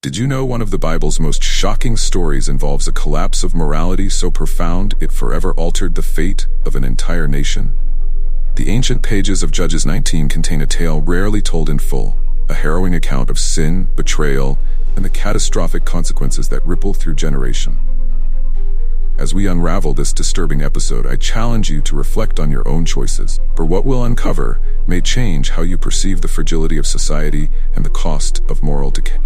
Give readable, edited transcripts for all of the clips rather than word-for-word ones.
Did you know one of the Bible's most shocking stories involves a collapse of morality so profound it forever altered the fate of an entire nation? The ancient pages of Judges 19 contain a tale rarely told in full, a harrowing account of sin, betrayal, and the catastrophic consequences that ripple through generations. As we unravel this disturbing episode, I challenge you to reflect on your own choices, for what we'll uncover may change how you perceive the fragility of society and the cost of moral decay.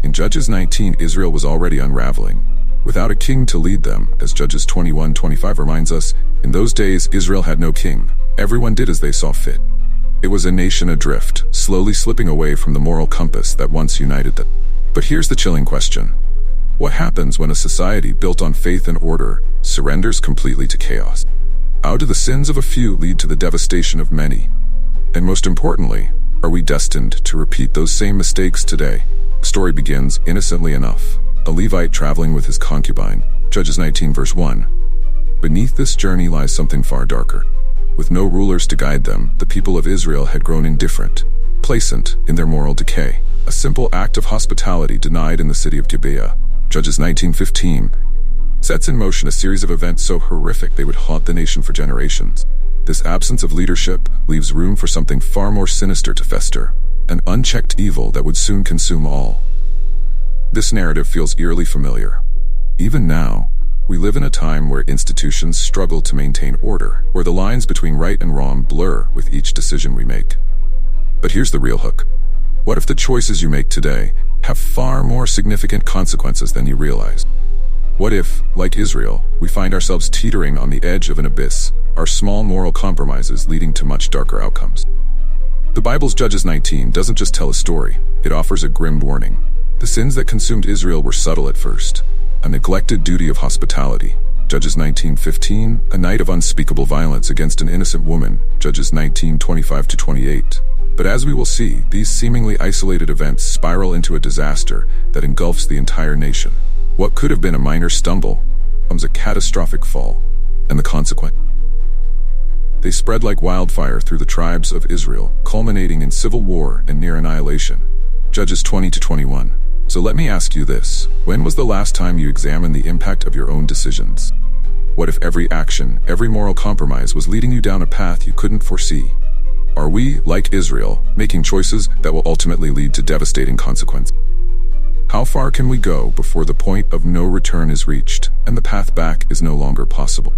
In Judges 19, Israel was already unraveling, without a king to lead them, as Judges 21:25 reminds us. In those days, Israel had no king. Everyone did as they saw fit. It was a nation adrift, slowly slipping away from the moral compass that once united them. But here's the chilling question. What happens when a society built on faith and order surrenders completely to chaos? How do the sins of a few lead to the devastation of many? And most importantly, are we destined to repeat those same mistakes today? The story begins innocently enough. A Levite traveling with his concubine, Judges 19 verse 1. Beneath this journey lies something far darker. With no rulers to guide them, the people of Israel had grown indifferent, complacent in their moral decay. A simple act of hospitality denied in the city of Gibeah, Judges 19:15, sets in motion a series of events so horrific they would haunt the nation for generations. This absence of leadership leaves room for something far more sinister to fester, an unchecked evil that would soon consume all. This narrative feels eerily familiar. Even now, we live in a time where institutions struggle to maintain order, where the lines between right and wrong blur with each decision we make. But here's the real hook. What if the choices you make today have far more significant consequences than you realize? What if, like Israel, we find ourselves teetering on the edge of an abyss, our small moral compromises leading to much darker outcomes? The Bible's Judges 19 doesn't just tell a story, it offers a grim warning. The sins that consumed Israel were subtle at first. A neglected duty of hospitality, Judges 19:15, a night of unspeakable violence against an innocent woman, Judges 19:25-28. But as we will see, these seemingly isolated events spiral into a disaster that engulfs the entire nation. What could have been a minor stumble becomes a catastrophic fall, and the consequence? They spread like wildfire through the tribes of Israel, culminating in civil war and near annihilation. Judges 20-21. So let me ask you this. When was the last time you examined the impact of your own decisions? What if every action, every moral compromise was leading you down a path you couldn't foresee? Are we, like Israel, making choices that will ultimately lead to devastating consequences? How far can we go before the point of no return is reached and the path back is no longer possible?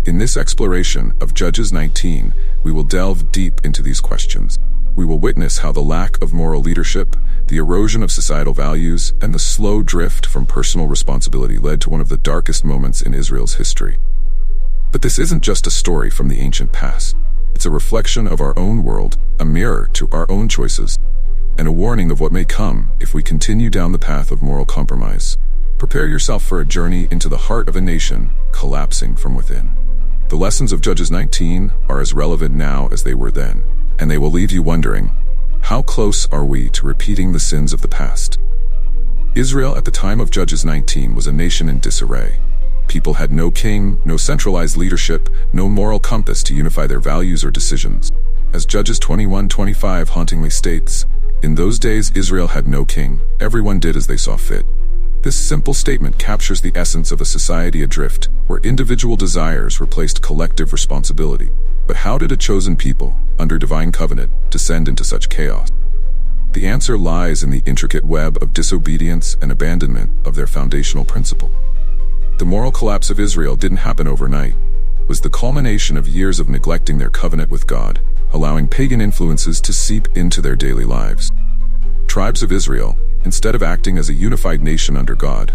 In this exploration of Judges 19, we will delve deep into these questions. We will witness how the lack of moral leadership, the erosion of societal values, and the slow drift from personal responsibility led to one of the darkest moments in Israel's history. But this isn't just a story from the ancient past. It's a reflection of our own world, a mirror to our own choices, and a warning of what may come if we continue down the path of moral compromise. Prepare yourself for a journey into the heart of a nation collapsing from within. The lessons of Judges 19 are as relevant now as they were then, and they will leave you wondering, how close are we to repeating the sins of the past? Israel at the time of Judges 19 was a nation in disarray. People had no king, no centralized leadership, no moral compass to unify their values or decisions. As Judges 21:25 hauntingly states, in those days Israel had no king, everyone did as they saw fit. This simple statement captures the essence of a society adrift, where individual desires replaced collective responsibility. But how did a chosen people, under divine covenant, descend into such chaos? The answer lies in the intricate web of disobedience and abandonment of their foundational principle. The moral collapse of Israel didn't happen overnight. It was the culmination of years of neglecting their covenant with God, allowing pagan influences to seep into their daily lives. Tribes of Israel, instead of acting as a unified nation under God,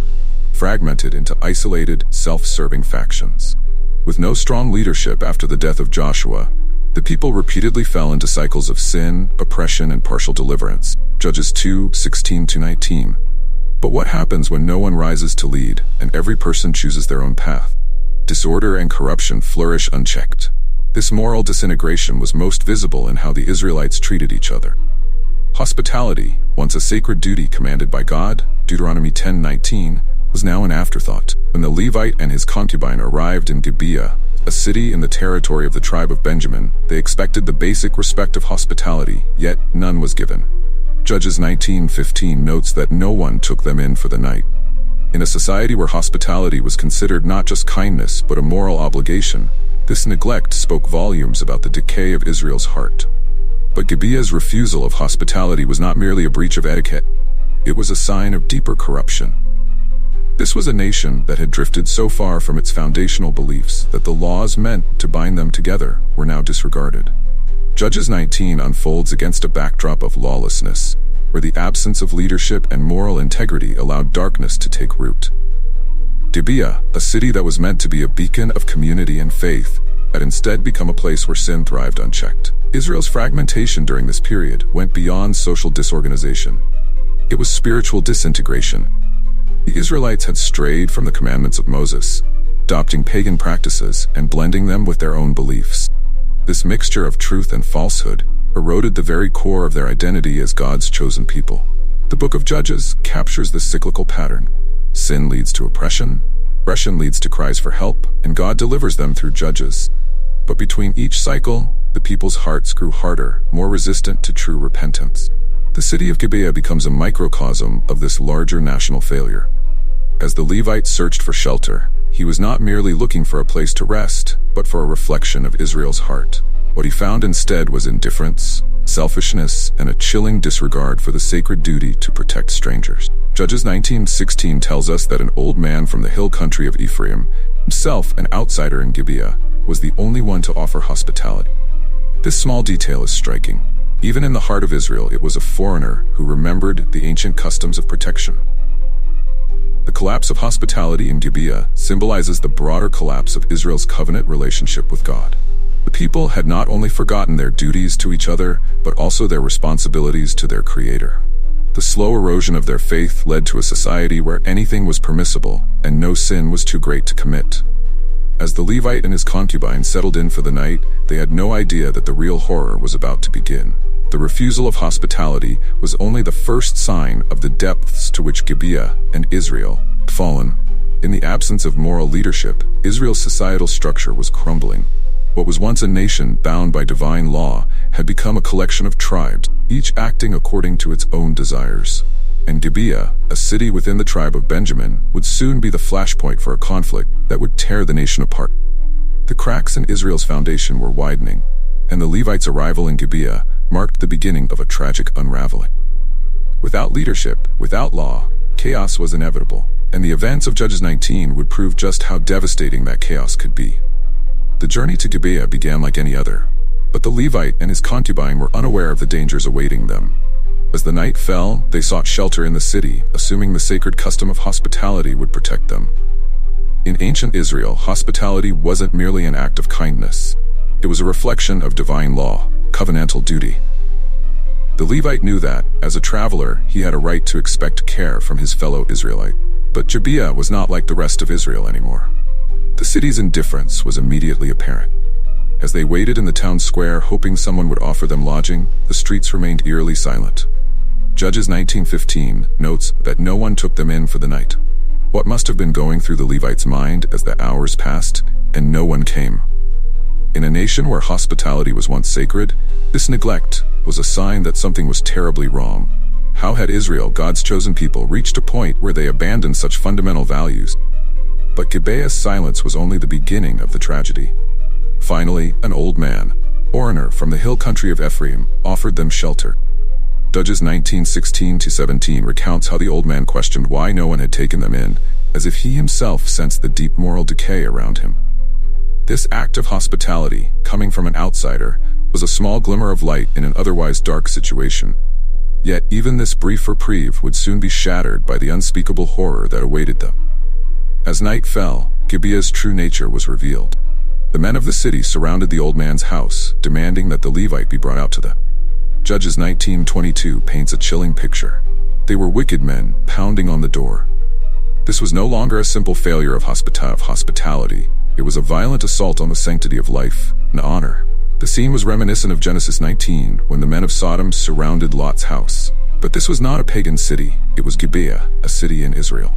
fragmented into isolated, self-serving factions. With no strong leadership after the death of Joshua, the people repeatedly fell into cycles of sin, oppression, and partial deliverance. Judges 2:16-19. But what happens when no one rises to lead and every person chooses their own path? Disorder and corruption flourish unchecked. This moral disintegration was most visible in how the Israelites treated each other. Hospitality, once a sacred duty commanded by God, Deuteronomy 10:19, was now an afterthought. When the Levite and his concubine arrived in Gibeah, a city in the territory of the tribe of Benjamin, they expected the basic respect of hospitality, yet none was given. Judges 19:15 notes that no one took them in for the night. In a society where hospitality was considered not just kindness but a moral obligation, this neglect spoke volumes about the decay of Israel's heart. But Gibeah's refusal of hospitality was not merely a breach of etiquette. It was a sign of deeper corruption. This was a nation that had drifted so far from its foundational beliefs that the laws meant to bind them together were now disregarded. Judges 19 unfolds against a backdrop of lawlessness, where the absence of leadership and moral integrity allowed darkness to take root. Gibeah, a city that was meant to be a beacon of community and faith, had instead become a place where sin thrived unchecked. Israel's fragmentation during this period went beyond social disorganization. It was spiritual disintegration. The Israelites had strayed from the commandments of Moses, adopting pagan practices and blending them with their own beliefs. This mixture of truth and falsehood eroded the very core of their identity as God's chosen people. The book of Judges captures this cyclical pattern. Sin leads to oppression leads to cries for help, and God delivers them through judges. But between each cycle, the people's hearts grew harder, more resistant to true repentance. The city of Gibeah becomes a microcosm of this larger national failure. As the Levite searched for shelter, he was not merely looking for a place to rest, but for a reflection of Israel's heart. What he found instead was indifference, selfishness, and a chilling disregard for the sacred duty to protect strangers. Judges 19:16 tells us that an old man from the hill country of Ephraim, himself an outsider in Gibeah, was the only one to offer hospitality. This small detail is striking. Even in the heart of Israel, it was a foreigner who remembered the ancient customs of protection. The collapse of hospitality in Gibeah symbolizes the broader collapse of Israel's covenant relationship with God. The people had not only forgotten their duties to each other, but also their responsibilities to their Creator. The slow erosion of their faith led to a society where anything was permissible and no sin was too great to commit. As the Levite and his concubine settled in for the night, they had no idea that the real horror was about to begin. The refusal of hospitality was only the first sign of the depths to which Gibeah and Israel had fallen. In the absence of moral leadership, Israel's societal structure was crumbling. What was once a nation bound by divine law had become a collection of tribes, each acting according to its own desires. And Gibeah, a city within the tribe of Benjamin, would soon be the flashpoint for a conflict that would tear the nation apart. The cracks in Israel's foundation were widening, and the Levites' arrival in Gibeah marked the beginning of a tragic unraveling. Without leadership, without law, chaos was inevitable, and the events of Judges 19 would prove just how devastating that chaos could be. The journey to Gibeah began like any other, but the Levite and his concubine were unaware of the dangers awaiting them. As the night fell, they sought shelter in the city, assuming the sacred custom of hospitality would protect them. In ancient Israel, hospitality wasn't merely an act of kindness. It was a reflection of divine law, covenantal duty. The Levite knew that, as a traveler, he had a right to expect care from his fellow Israelite. But Gibeah was not like the rest of Israel anymore. The city's indifference was immediately apparent. As they waited in the town square, hoping someone would offer them lodging, the streets remained eerily silent. Judges 19:15 notes that no one took them in for the night. What must have been going through the Levite's mind as the hours passed, and no one came? In a nation where hospitality was once sacred, this neglect was a sign that something was terribly wrong. How had Israel, God's chosen people, reached a point where they abandoned such fundamental values? But Gibeah's silence was only the beginning of the tragedy. Finally, an old man, foreigner from the hill country of Ephraim, offered them shelter. Judges 19:16-17 recounts how the old man questioned why no one had taken them in, as if he himself sensed the deep moral decay around him. This act of hospitality, coming from an outsider, was a small glimmer of light in an otherwise dark situation. Yet even this brief reprieve would soon be shattered by the unspeakable horror that awaited them. As night fell, Gibeah's true nature was revealed. The men of the city surrounded the old man's house, demanding that the Levite be brought out to them. Judges 19:22 paints a chilling picture. They were wicked men, pounding on the door. This was no longer a simple failure of hospitality. It was a violent assault on the sanctity of life and honor. The scene was reminiscent of Genesis 19, when the men of Sodom surrounded Lot's house. But this was not a pagan city. It was Gibeah, a city in Israel.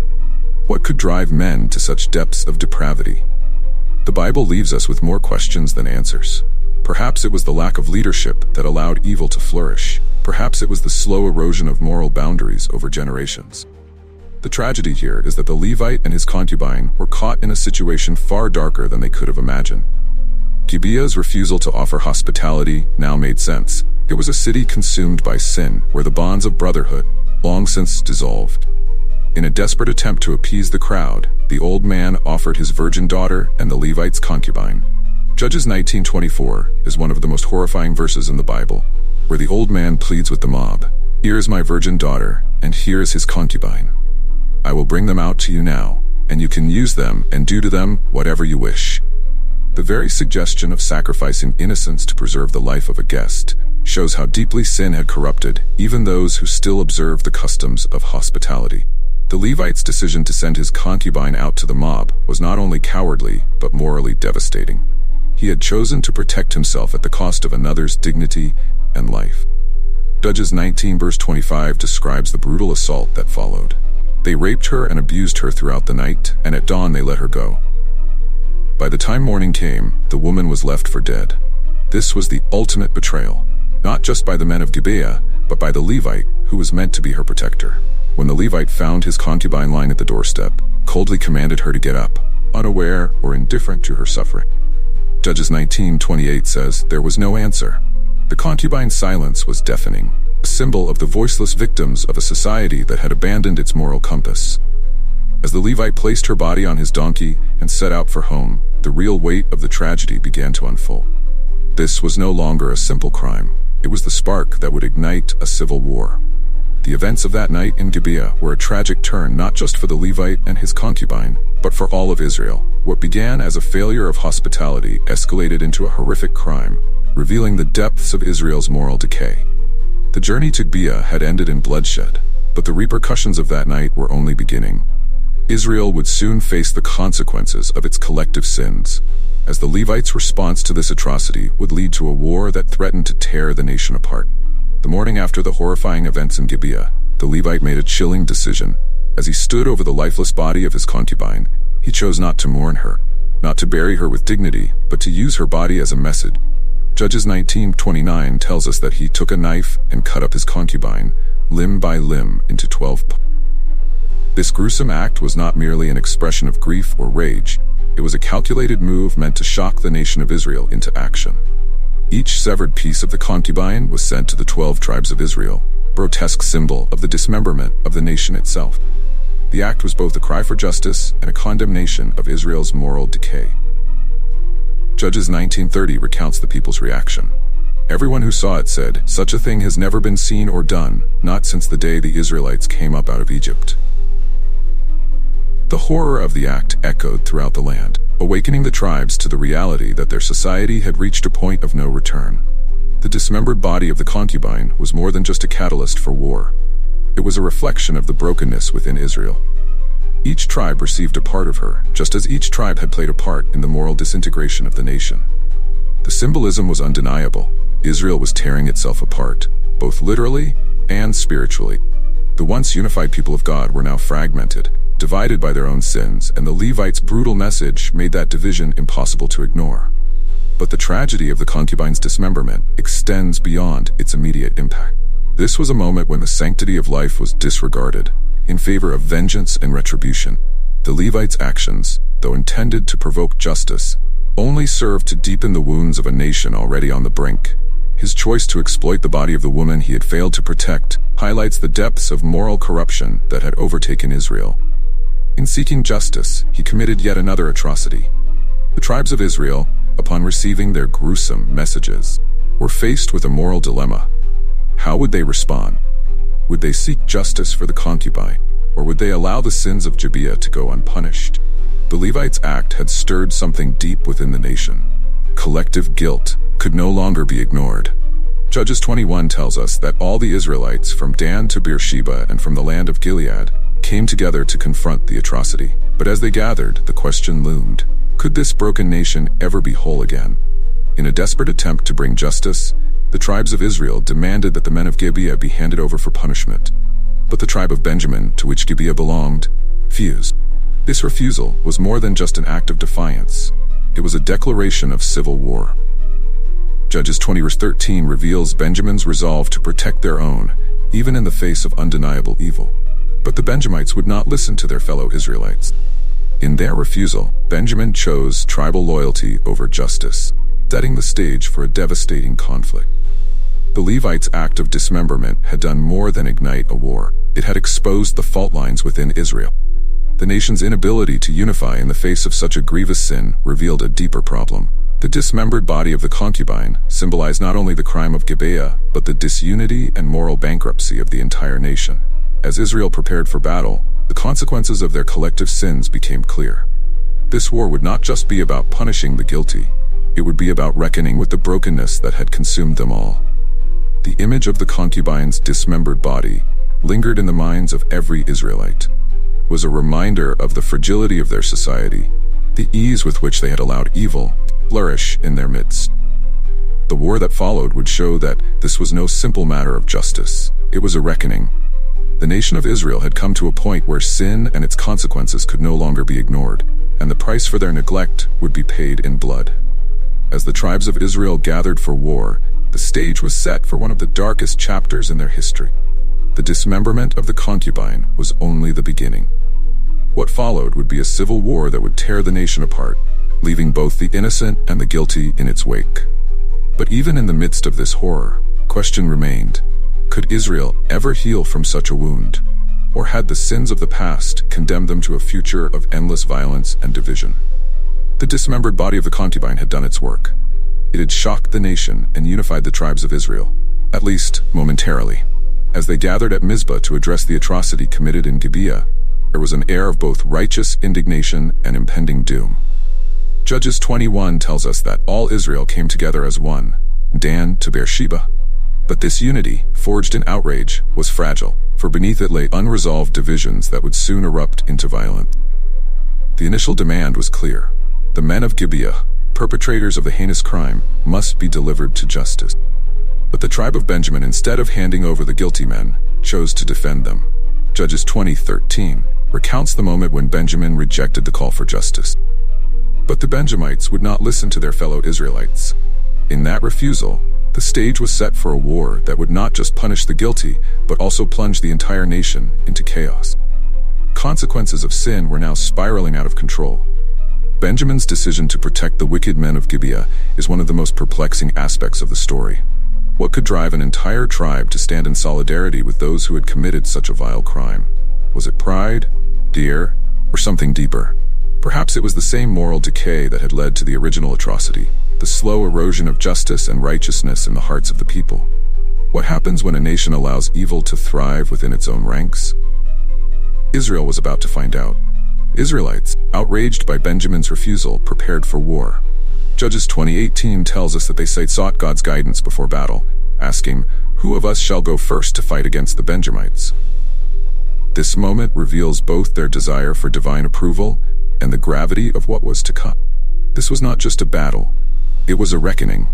What could drive men to such depths of depravity? The Bible leaves us with more questions than answers. Perhaps it was the lack of leadership that allowed evil to flourish. Perhaps it was the slow erosion of moral boundaries over generations. The tragedy here is that the Levite and his concubine were caught in a situation far darker than they could have imagined. Gibeah's refusal to offer hospitality now made sense. It was a city consumed by sin, where the bonds of brotherhood long since dissolved. In a desperate attempt to appease the crowd, the old man offered his virgin daughter and the Levite's concubine. Judges 19:24 is one of the most horrifying verses in the Bible, where the old man pleads with the mob, "Here is my virgin daughter, and here is his concubine. I will bring them out to you now, and you can use them and do to them whatever you wish." The very suggestion of sacrificing innocence to preserve the life of a guest shows how deeply sin had corrupted even those who still observed the customs of hospitality. The Levite's decision to send his concubine out to the mob was not only cowardly, but morally devastating. He had chosen to protect himself at the cost of another's dignity and life. Judges 19 verse 25 describes the brutal assault that followed. They raped her and abused her throughout the night, and at dawn they let her go. By the time morning came, the woman was left for dead. This was the ultimate betrayal, not just by the men of Gibeah, but by the Levite, who was meant to be her protector. When the Levite found his concubine lying at the doorstep, coldly commanded her to get up, unaware or indifferent to her suffering. Judges 19:28 says, "There was no answer." The concubine's silence was deafening, a symbol of the voiceless victims of a society that had abandoned its moral compass. As the Levite placed her body on his donkey and set out for home, the real weight of the tragedy began to unfold. This was no longer a simple crime. It was the spark that would ignite a civil war. The events of that night in Gibeah were a tragic turn not just for the Levite and his concubine, but for all of Israel. What began as a failure of hospitality escalated into a horrific crime, revealing the depths of Israel's moral decay. The journey to Gibeah had ended in bloodshed, but the repercussions of that night were only beginning. Israel would soon face the consequences of its collective sins, as the Levites' response to this atrocity would lead to a war that threatened to tear the nation apart. The morning after the horrifying events in Gibeah, the Levite made a chilling decision. As he stood over the lifeless body of his concubine, he chose not to mourn her, not to bury her with dignity, but to use her body as a message. Judges 19:29 tells us that he took a knife and cut up his concubine, limb by limb, into 12 pieces. This gruesome act was not merely an expression of grief or rage. It was a calculated move meant to shock the nation of Israel into action. Each severed piece of the concubine was sent to the 12 tribes of Israel, a grotesque symbol of the dismemberment of the nation itself. The act was both a cry for justice and a condemnation of Israel's moral decay. Judges 19:30 recounts the people's reaction. Everyone who saw it said, "Such a thing has never been seen or done, not since the day the Israelites came up out of Egypt." The horror of the act echoed throughout the land, awakening the tribes to the reality that their society had reached a point of no return. The dismembered body of the concubine was more than just a catalyst for war. It was a reflection of the brokenness within Israel. Each tribe received a part of her, just as each tribe had played a part in the moral disintegration of the nation. The symbolism was undeniable. Israel was tearing itself apart, both literally and spiritually. The once unified people of God were now fragmented, divided by their own sins, and the Levites' brutal message made that division impossible to ignore. But the tragedy of the concubine's dismemberment extends beyond its immediate impact. This was a moment when the sanctity of life was disregarded, in favor of vengeance and retribution. The Levites' actions, though intended to provoke justice, only served to deepen the wounds of a nation already on the brink. His choice to exploit the body of the woman he had failed to protect highlights the depths of moral corruption that had overtaken Israel. In seeking justice, he committed yet another atrocity. The tribes of Israel, upon receiving their gruesome messages, were faced with a moral dilemma. How would they respond? Would they seek justice for the concubine, or would they allow the sins of Gibeah to go unpunished? The Levites' act had stirred something deep within the nation. Collective guilt could no longer be ignored. Judges 21 tells us that all the Israelites from Dan to Beersheba and from the land of Gilead came together to confront the atrocity. But as they gathered, the question loomed: could this broken nation ever be whole again? In a desperate attempt to bring justice, the tribes of Israel demanded that the men of Gibeah be handed over for punishment. But the tribe of Benjamin, to which Gibeah belonged, refused. This refusal was more than just an act of defiance. It was a declaration of civil war. Judges 20 verse 13 reveals Benjamin's resolve to protect their own, even in the face of undeniable evil. But the Benjamites would not listen to their fellow Israelites. In their refusal, Benjamin chose tribal loyalty over justice, setting the stage for a devastating conflict. The Levites' act of dismemberment had done more than ignite a war. It had exposed the fault lines within Israel. The nation's inability to unify in the face of such a grievous sin revealed a deeper problem. The dismembered body of the concubine symbolized not only the crime of Gibeah, but the disunity and moral bankruptcy of the entire nation. As Israel prepared for battle, the consequences of their collective sins became clear. This war would not just be about punishing the guilty, it would be about reckoning with the brokenness that had consumed them all. The image of the concubine's dismembered body lingered in the minds of every Israelite. It was a reminder of the fragility of their society, the ease with which they had allowed evil to flourish in their midst. The war that followed would show that this was no simple matter of justice. It was a reckoning. The nation of Israel had come to a point where sin and its consequences could no longer be ignored, and the price for their neglect would be paid in blood. As the tribes of Israel gathered for war, the stage was set for one of the darkest chapters in their history. The dismemberment of the concubine was only the beginning. What followed would be a civil war that would tear the nation apart, leaving both the innocent and the guilty in its wake. But even in the midst of this horror, question remained: could Israel ever heal from such a wound? Or had the sins of the past condemned them to a future of endless violence and division? The dismembered body of the concubine had done its work. It had shocked the nation and unified the tribes of Israel, at least momentarily. As they gathered at Mizpah to address the atrocity committed in Gibeah, there was an air of both righteous indignation and impending doom. Judges 21 tells us that all Israel came together as one, Dan to Beersheba. But this unity, forged in outrage, was fragile, for beneath it lay unresolved divisions that would soon erupt into violence. The initial demand was clear. The men of Gibeah, perpetrators of the heinous crime, must be delivered to justice. But the tribe of Benjamin, instead of handing over the guilty men, chose to defend them. Judges 20:13 recounts the moment when Benjamin rejected the call for justice. But the Benjamites would not listen to their fellow Israelites. In that refusal, the stage was set for a war that would not just punish the guilty, but also plunge the entire nation into chaos. Consequences of sin were now spiraling out of control. Benjamin's decision to protect the wicked men of Gibeah is one of the most perplexing aspects of the story. What could drive an entire tribe to stand in solidarity with those who had committed such a vile crime? Was it pride, fear, or something deeper? Perhaps it was the same moral decay that had led to the original atrocity, the slow erosion of justice and righteousness in the hearts of the people. What happens when a nation allows evil to thrive within its own ranks? Israel was about to find out. Israelites, outraged by Benjamin's refusal, prepared for war. Judges 20:18 tells us that they sought God's guidance before battle, asking, "Who of us shall go first to fight against the Benjamites?" This moment reveals both their desire for divine approval and the gravity of what was to come. This was not just a battle, it was a reckoning.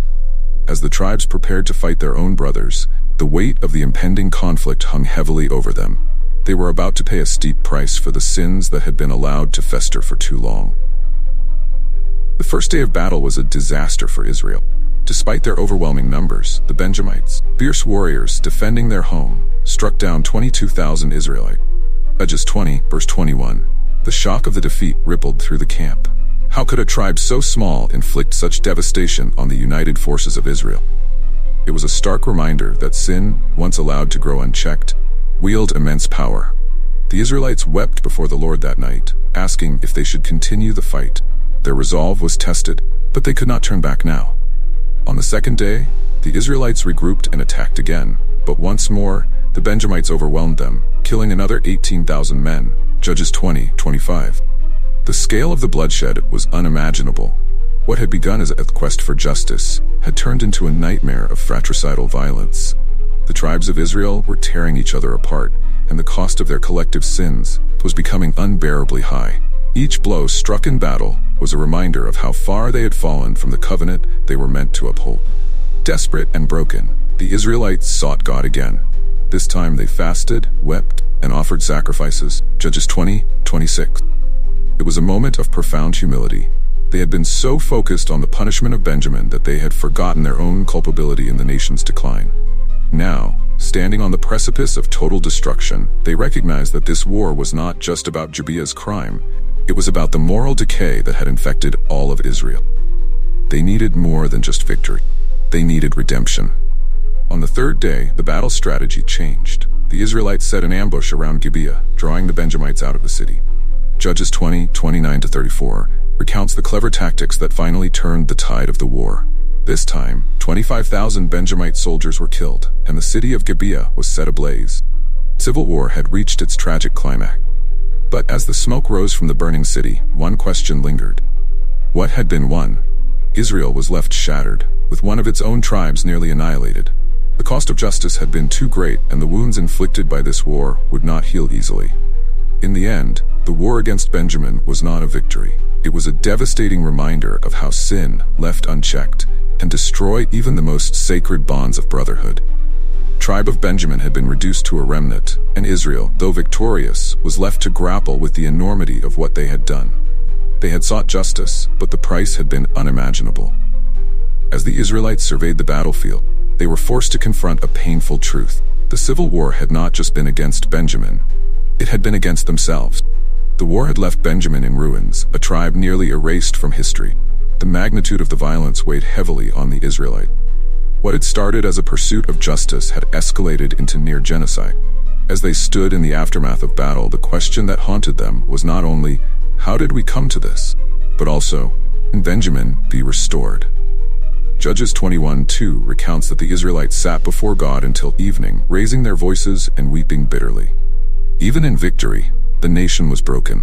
As the tribes prepared to fight their own brothers, the weight of the impending conflict hung heavily over them. They were about to pay a steep price for the sins that had been allowed to fester for too long. The first day of battle was a disaster for Israel. Despite their overwhelming numbers, the Benjamites, fierce warriors defending their home, struck down 22,000 Israelites. Judges 20, verse 21. The shock of the defeat rippled through the camp. How could a tribe so small inflict such devastation on the united forces of Israel? It was a stark reminder that sin, once allowed to grow unchecked, wield immense power. The Israelites wept before the Lord that night, asking if they should continue the fight. Their resolve was tested, but they could not turn back now. On the second day, the Israelites regrouped and attacked again, but once more, the Benjamites overwhelmed them, killing another 18,000 men. Judges 20:25. The scale of the bloodshed was unimaginable. What had begun as a quest for justice had turned into a nightmare of fratricidal violence. The tribes of Israel were tearing each other apart, and the cost of their collective sins was becoming unbearably high. Each blow struck in battle was a reminder of how far they had fallen from the covenant they were meant to uphold. Desperate and broken, the Israelites sought God again. This time they fasted, wept, and offered sacrifices. Judges 20:26. It was a moment of profound humility. They had been so focused on the punishment of Benjamin that they had forgotten their own culpability in the nation's decline. Now, standing on the precipice of total destruction, they recognized that this war was not just about Gibeah's crime. It was about the moral decay that had infected all of Israel. They needed more than just victory. They needed redemption. On the third day, the battle strategy changed. The Israelites set an ambush around Gibeah, drawing the Benjamites out of the city. Judges 20:29-34 recounts the clever tactics that finally turned the tide of the war. This time, 25,000 Benjamite soldiers were killed, and the city of Gibeah was set ablaze. Civil war had reached its tragic climax. But as the smoke rose from the burning city, one question lingered. What had been won? Israel was left shattered, with one of its own tribes nearly annihilated. The cost of justice had been too great, and the wounds inflicted by this war would not heal easily. In the end, the war against Benjamin was not a victory. It was a devastating reminder of how sin, left unchecked, can destroy even the most sacred bonds of brotherhood. The tribe of Benjamin had been reduced to a remnant, and Israel, though victorious, was left to grapple with the enormity of what they had done. They had sought justice, but the price had been unimaginable. As the Israelites surveyed the battlefield, they were forced to confront a painful truth. The civil war had not just been against Benjamin. It had been against themselves. The war had left Benjamin in ruins, a tribe nearly erased from history. The magnitude of the violence weighed heavily on the Israelites. What had started as a pursuit of justice had escalated into near genocide. As they stood in the aftermath of battle, the question that haunted them was not only, how did we come to this? But also, can Benjamin be restored? Judges 21:2 recounts that the Israelites sat before God until evening, raising their voices and weeping bitterly. Even in victory, the nation was broken.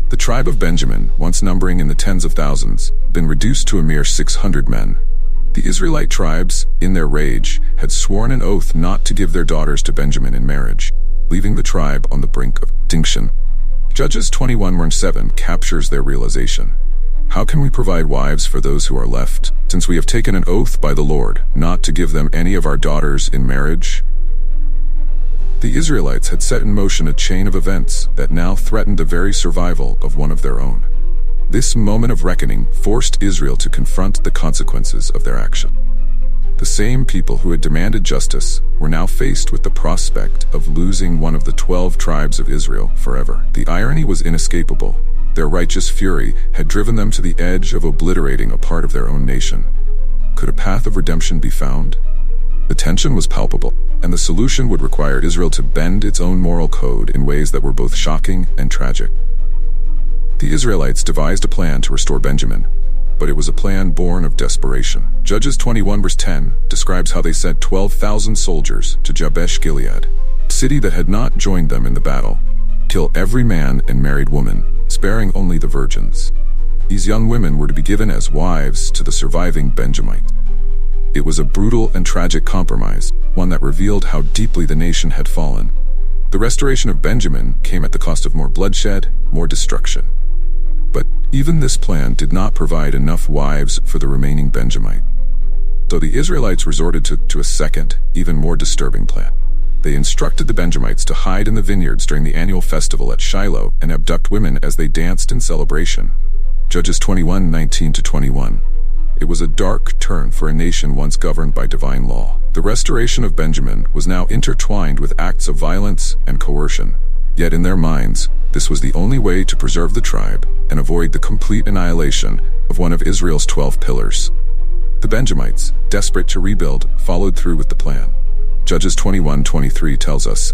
The tribe of Benjamin, once numbering in the tens of thousands, had been reduced to a mere 600 men. The Israelite tribes, in their rage, had sworn an oath not to give their daughters to Benjamin in marriage, leaving the tribe on the brink of extinction. Judges 21:7 captures their realization. How can we provide wives for those who are left, since we have taken an oath by the Lord not to give them any of our daughters in marriage? The Israelites had set in motion a chain of events that now threatened the very survival of one of their own. This moment of reckoning forced Israel to confront the consequences of their action. The same people who had demanded justice were now faced with the prospect of losing one of the 12 tribes of Israel forever. The irony was inescapable. Their righteous fury had driven them to the edge of obliterating a part of their own nation. Could a path of redemption be found? The tension was palpable, and the solution would require Israel to bend its own moral code in ways that were both shocking and tragic. The Israelites devised a plan to restore Benjamin, but it was a plan born of desperation. Judges 21:10 describes how they sent 12,000 soldiers to Jabesh Gilead, a city that had not joined them in the battle, kill every man and married woman, sparing only the virgins. These young women were to be given as wives to the surviving Benjamites. It was a brutal and tragic compromise, one that revealed how deeply the nation had fallen. The restoration of Benjamin came at the cost of more bloodshed, more destruction. But even this plan did not provide enough wives for the remaining Benjamite. So the Israelites resorted to a second, even more disturbing plan. They instructed the Benjamites to hide in the vineyards during the annual festival at Shiloh and abduct women as they danced in celebration. Judges 21:19-21. It was a dark turn for a nation once governed by divine law. The restoration of Benjamin was now intertwined with acts of violence and coercion. Yet in their minds, this was the only way to preserve the tribe and avoid the complete annihilation of one of Israel's 12 pillars. The Benjamites, desperate to rebuild, followed through with the plan. Judges 21:23 tells us,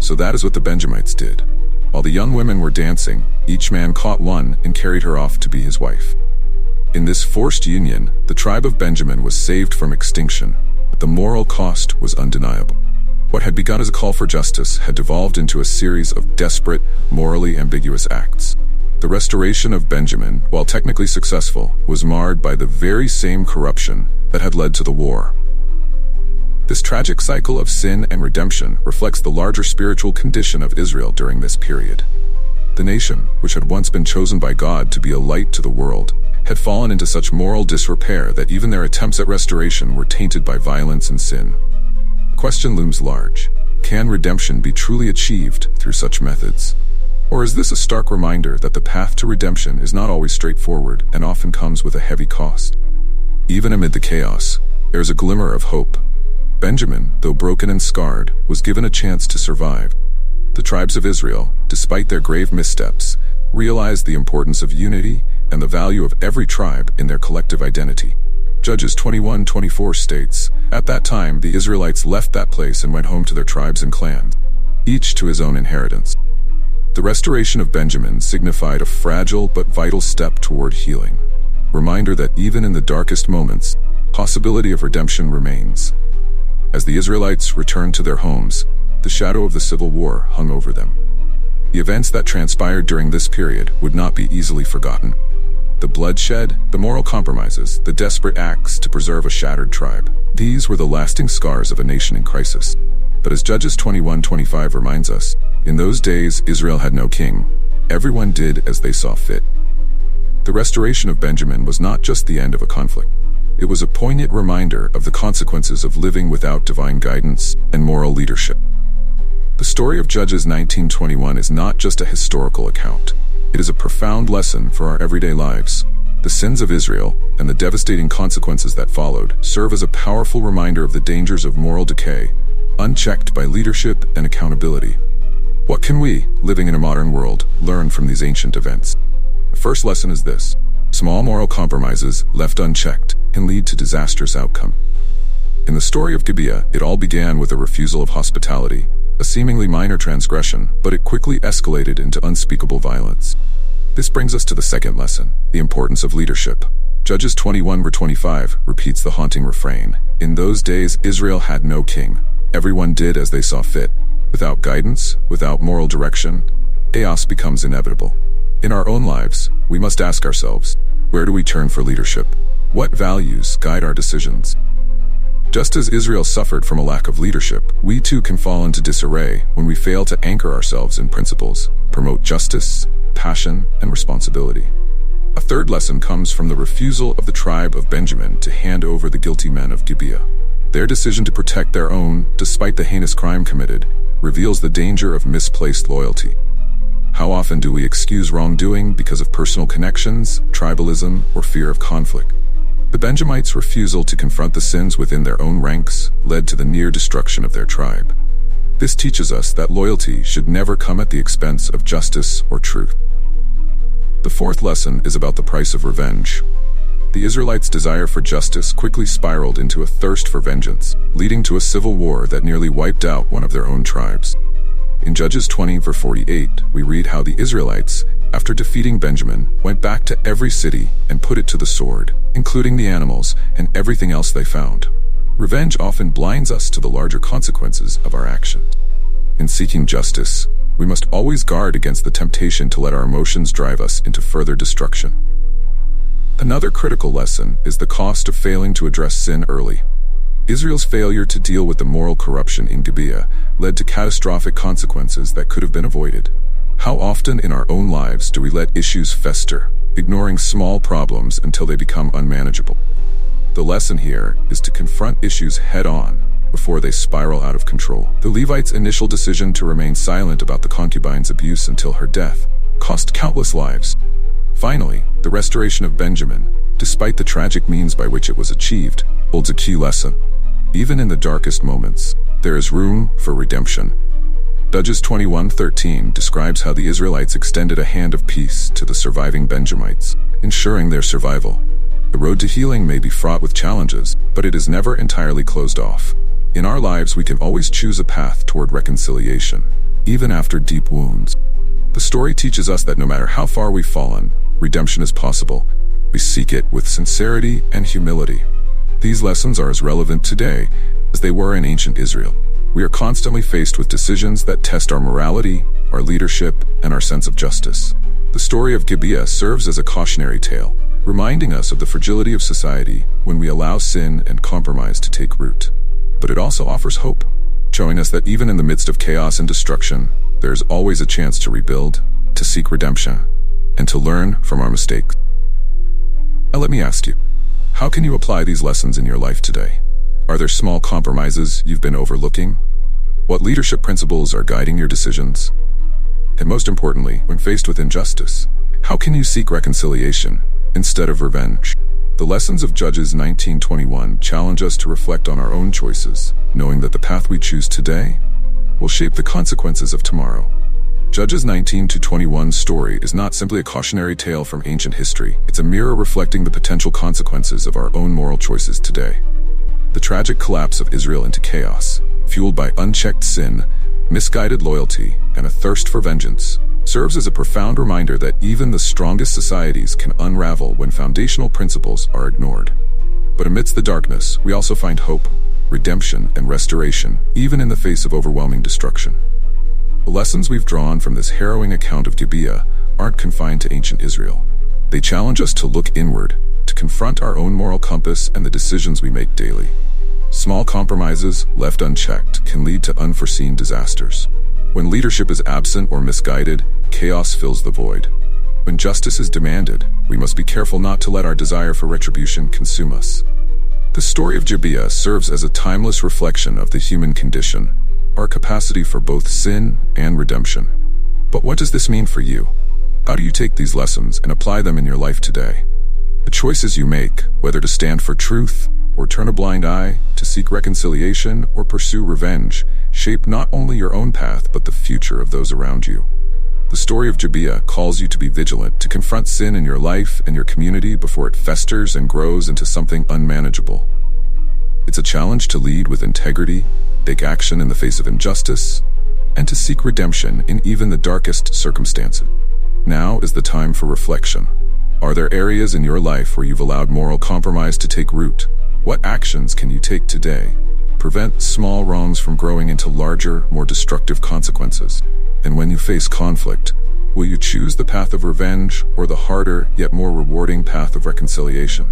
"So that is what the Benjamites did. While the young women were dancing, each man caught one and carried her off to be his wife." In this forced union, the tribe of Benjamin was saved from extinction, but the moral cost was undeniable. What had begun as a call for justice had devolved into a series of desperate, morally ambiguous acts. The restoration of Benjamin, while technically successful, was marred by the very same corruption that had led to the war. This tragic cycle of sin and redemption reflects the larger spiritual condition of Israel during this period. The nation, which had once been chosen by God to be a light to the world, had fallen into such moral disrepair that even their attempts at restoration were tainted by violence and sin. The question looms large. can redemption be truly achieved through such methods? Or is this a stark reminder that the path to redemption is not always straightforward and often comes with a heavy cost? Even amid the chaos, there is a glimmer of hope. Benjamin, though broken and scarred, was given a chance to survive. The tribes of Israel, despite their grave missteps, realized the importance of unity and the value of every tribe in their collective identity. Judges 21:24 states, "At that time the Israelites left that place and went home to their tribes and clans, each to his own inheritance." The restoration of Benjamin signified a fragile but vital step toward healing. Reminder that even in the darkest moments, possibility of redemption remains. As the Israelites returned to their homes, the shadow of the civil war hung over them. The events that transpired during this period would not be easily forgotten. The bloodshed, the moral compromises, the desperate acts to preserve a shattered tribe. These were the lasting scars of a nation in crisis. But as Judges 21:25 reminds us, in those days Israel had no king. Everyone did as they saw fit. The restoration of Benjamin was not just the end of a conflict. It was a poignant reminder of the consequences of living without divine guidance and moral leadership. The story of Judges 19:21 is not just a historical account. It is a profound lesson for our everyday lives. The sins of Israel and the devastating consequences that followed serve as a powerful reminder of the dangers of moral decay, unchecked by leadership and accountability. What can we, living in a modern world, learn from these ancient events? The first lesson is this: small moral compromises, left unchecked, can lead to disastrous outcomes. In the story of Gibeah, it all began with a refusal of hospitality, a seemingly minor transgression, but it quickly escalated into unspeakable violence. This brings us to the second lesson, the importance of leadership. Judges 21:25 repeats the haunting refrain. In those days, Israel had no king. Everyone did as they saw fit. Without guidance, without moral direction, chaos becomes inevitable. In our own lives, we must ask ourselves, where do we turn for leadership? What values guide our decisions? Just as Israel suffered from a lack of leadership, we too can fall into disarray when we fail to anchor ourselves in principles, promote justice, passion, and responsibility. A third lesson comes from the refusal of the tribe of Benjamin to hand over the guilty men of Gibeah. Their decision to protect their own, despite the heinous crime committed, reveals the danger of misplaced loyalty. How often do we excuse wrongdoing because of personal connections, tribalism, or fear of conflict? The Benjamites' refusal to confront the sins within their own ranks led to the near destruction of their tribe. This teaches us that loyalty should never come at the expense of justice or truth. The fourth lesson is about the price of revenge. The Israelites' desire for justice quickly spiraled into a thirst for vengeance, leading to a civil war that nearly wiped out one of their own tribes. In Judges 20:48, we read how the Israelites, after defeating Benjamin, went back to every city and put it to the sword, including the animals and everything else they found. Revenge often blinds us to the larger consequences of our actions. In seeking justice, we must always guard against the temptation to let our emotions drive us into further destruction. Another critical lesson is the cost of failing to address sin early. Israel's failure to deal with the moral corruption in Gibeah led to catastrophic consequences that could have been avoided. How often in our own lives do we let issues fester, ignoring small problems until they become unmanageable? The lesson here is to confront issues head-on before they spiral out of control. The Levites' initial decision to remain silent about the concubine's abuse until her death cost countless lives. Finally, the restoration of Benjamin, despite the tragic means by which it was achieved, holds a key lesson. Even in the darkest moments, there is room for redemption. Judges 21:13 describes how the Israelites extended a hand of peace to the surviving Benjamites, ensuring their survival. The road to healing may be fraught with challenges, but it is never entirely closed off. In our lives, we can always choose a path toward reconciliation, even after deep wounds. The story teaches us that no matter how far we've fallen, redemption is possible. We seek it with sincerity and humility. These lessons are as relevant today as they were in ancient Israel. We are constantly faced with decisions that test our morality, our leadership, and our sense of justice. The story of Gibeah serves as a cautionary tale, reminding us of the fragility of society when we allow sin and compromise to take root. But it also offers hope, showing us that even in the midst of chaos and destruction, there is always a chance to rebuild, to seek redemption, and to learn from our mistakes. Now let me ask you, how can you apply these lessons in your life today? Are there small compromises you've been overlooking? What leadership principles are guiding your decisions? And most importantly, when faced with injustice, how can you seek reconciliation instead of revenge? The lessons of Judges 19:21 challenge us to reflect on our own choices, knowing that the path we choose today will shape the consequences of tomorrow. Judges 19:21's story is not simply a cautionary tale from ancient history. It's a mirror reflecting the potential consequences of our own moral choices today. The tragic collapse of Israel into chaos, fueled by unchecked sin, misguided loyalty, and a thirst for vengeance, serves as a profound reminder that even the strongest societies can unravel when foundational principles are ignored. But amidst the darkness, we also find hope, redemption, and restoration, even in the face of overwhelming destruction. The lessons we've drawn from this harrowing account of Gibeah aren't confined to ancient Israel. They challenge us to look inward, to confront our own moral compass and the decisions we make daily. Small compromises, left unchecked, can lead to unforeseen disasters. When leadership is absent or misguided, chaos fills the void. When justice is demanded, we must be careful not to let our desire for retribution consume us. The story of Gibeah serves as a timeless reflection of the human condition, our capacity for both sin and redemption. But what does this mean for you? How do you take these lessons and apply them in your life today? The choices you make, whether to stand for truth or turn a blind eye, to seek reconciliation or pursue revenge, shape not only your own path but the future of those around you. The story of Gibeah calls you to be vigilant, to confront sin in your life and your community before it festers and grows into something unmanageable. It's a challenge to lead with integrity, take action in the face of injustice, and to seek redemption in even the darkest circumstances. Now is the time for reflection. Are there areas in your life where you've allowed moral compromise to take root? What actions can you take today? Prevent small wrongs from growing into larger, more destructive consequences. And when you face conflict, will you choose the path of revenge or the harder yet more rewarding path of reconciliation?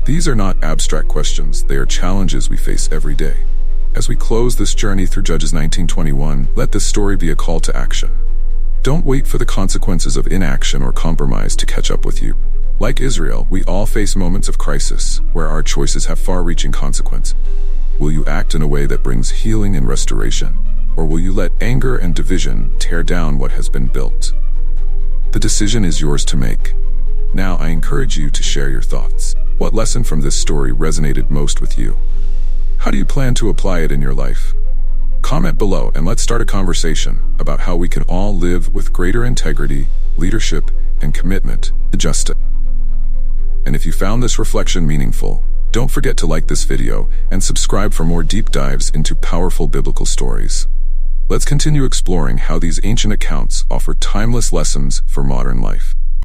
These are not abstract questions, they are challenges we face every day. As we close this journey through Judges 19:21, let this story be a call to action. Don't wait for the consequences of inaction or compromise to catch up with you. Like Israel, we all face moments of crisis where our choices have far-reaching consequences. Will you act in a way that brings healing and restoration? Or will you let anger and division tear down what has been built? The decision is yours to make. Now I encourage you to share your thoughts. What lesson from this story resonated most with you? How do you plan to apply it in your life? Comment below and let's start a conversation about how we can all live with greater integrity, leadership, and commitment to justice. And if you found this reflection meaningful, don't forget to like this video and subscribe for more deep dives into powerful biblical stories. Let's continue exploring how these ancient accounts offer timeless lessons for modern life.